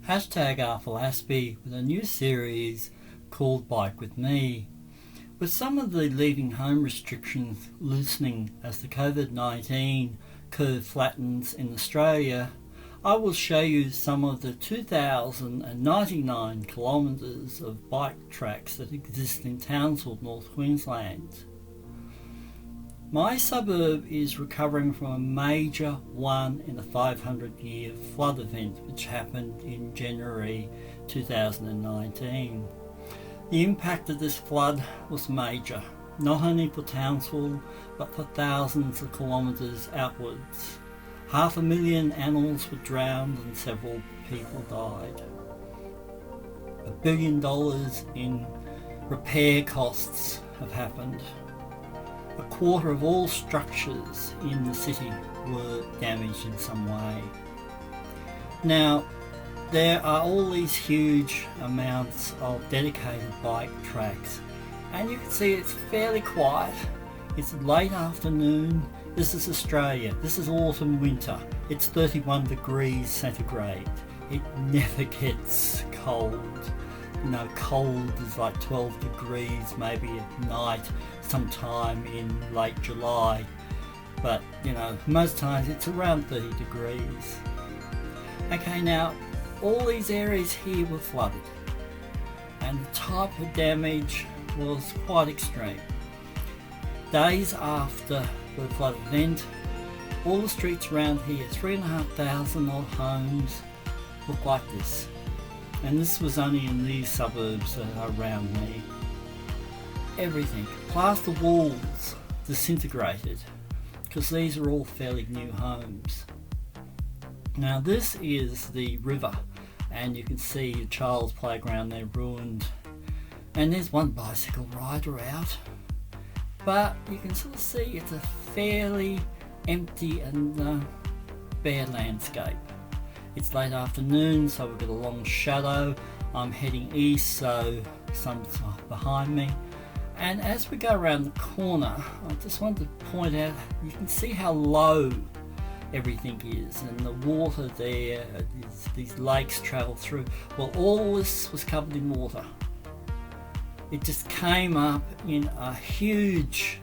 #Asperger with a new series called Bike With Me. With some of the leaving home restrictions loosening as the COVID-19 curve flattens in Australia, I will show you some of the 2,099 kilometres of bike tracks that exist in Townsville, North Queensland. My suburb is recovering from a major 1 in a 500-year flood event which happened in January 2019. The impact of this flood was major, not only for Townsville but for thousands of kilometres outwards. 500,000 animals were drowned and several people died. $1 billion in repair costs have happened. A quarter of all structures in the city were damaged in some way. Now, there are all these huge amounts of dedicated bike tracks, and you can see it's fairly quiet. It's late afternoon. This is Australia. This is autumn winter. It's 31 degrees centigrade. It never gets cold. Cold is like 12 degrees maybe at night sometime in late July, but most times it's around 30 degrees. Okay, now all these areas here were flooded and the type of damage was quite extreme. Days after the flood event, all the streets around here, 3,500 odd homes, look like this. And this was only in these suburbs that are around me. Everything. Plaster walls disintegrated because these are all fairly new homes. Now this is the river and you can see a child's playground there ruined. And there's one bicycle rider out. But you can sort of see it's a fairly empty and bare landscape. It's late afternoon, so we've got a long shadow. I'm heading east, so sun's behind me. And as we go around the corner, I just wanted to point out, you can see how low everything is, and the water there, these lakes travel through. Well, all this was covered in water. It just came up in a huge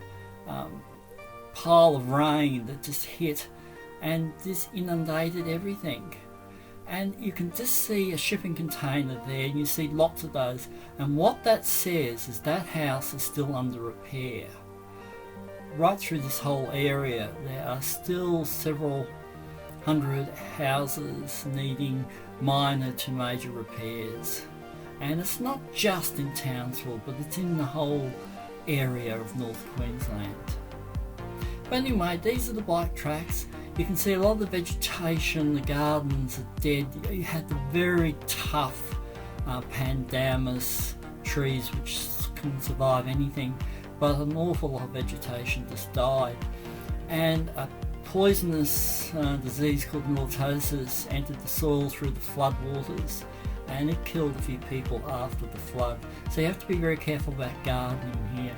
pile of rain that just hit, and this inundated everything. And you can just see a shipping container there, and you see lots of those. And what that says is that house is still under repair. Right through this whole area, there are still several hundred houses needing minor to major repairs. And it's not just in Townsville, but it's in the whole area of North Queensland. But anyway, these are the bike tracks. You can see a lot of the vegetation, the gardens are dead. You had the very tough pandanus trees which couldn't survive anything, but an awful lot of vegetation just died. And a poisonous disease called miltosis entered the soil through the flood waters, and it killed a few people after the flood. So you have to be very careful about gardening here.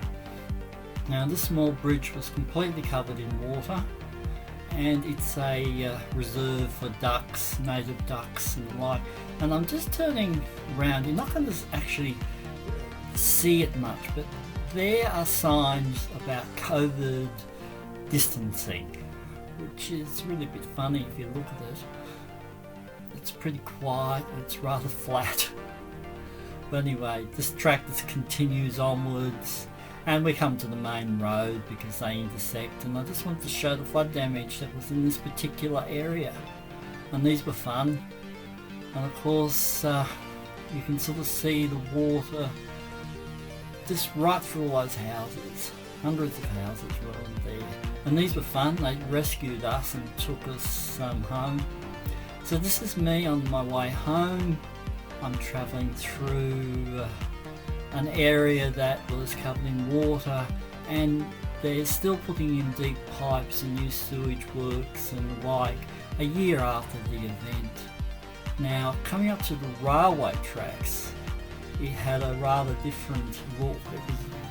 Now this small bridge was completely covered in water, and it's a reserve for ducks, native ducks and the like. And I'm just turning around. You're not going to actually see it much, but there are signs about COVID distancing, which is really a bit funny if you look at it. It's pretty quiet, it's rather flat. But anyway, this track just continues onwards, and we come to the main road because they intersect, and I just wanted to show the flood damage that was in this particular area. And these were fun, and of course you can sort of see the water just right through all those houses. Hundreds of houses were on there, and these were fun. They rescued us and took us home. So this is me on my way home. I'm travelling through an area that was covered in water, and they're still putting in deep pipes and new sewage works and the like a year after the event. Now, coming up to the railway tracks, it had a rather different look.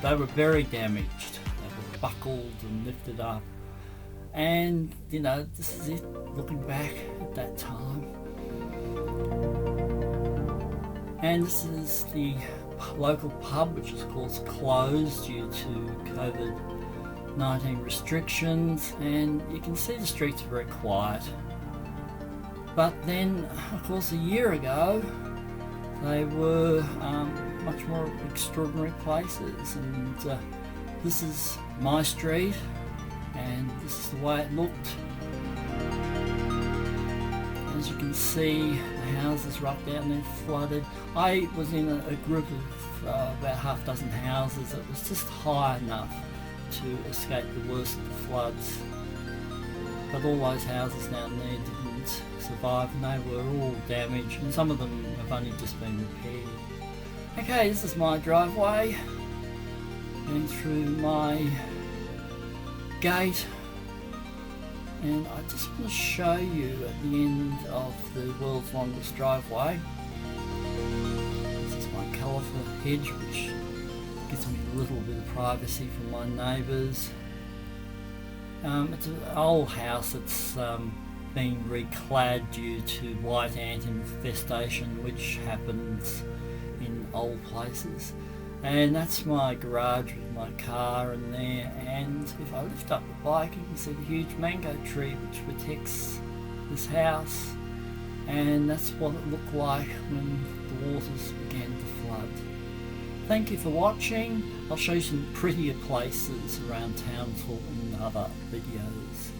They were very damaged. They were buckled and lifted up. And, this is it, looking back at that time. And this is the local pub, which is of course closed due to COVID-19 restrictions, and you can see the streets are very quiet. But then, of course, a year ago they were much more extraordinary places, and this is my street, and this is the way it looked. As you can see, the houses right down there flooded. I was in a group of about half a dozen houses that was just high enough to escape the worst of the floods. But all those houses down there didn't survive, and they were all damaged, and some of them have only just been repaired. Okay, this is my driveway, going through my gate, and I just want to show you at the end of the world's longest driveway. This is my colourful hedge, which gives me a little bit of privacy from my neighbours. It's an old house that's been reclad due to white ant infestation, which happens in old places. And that's my garage with my car in there, and if I lift up the bike you can see the huge mango tree which protects this house, and that's what it looked like when the waters began to flood. Thank you for watching. I'll show you some prettier places around Townsville in other videos.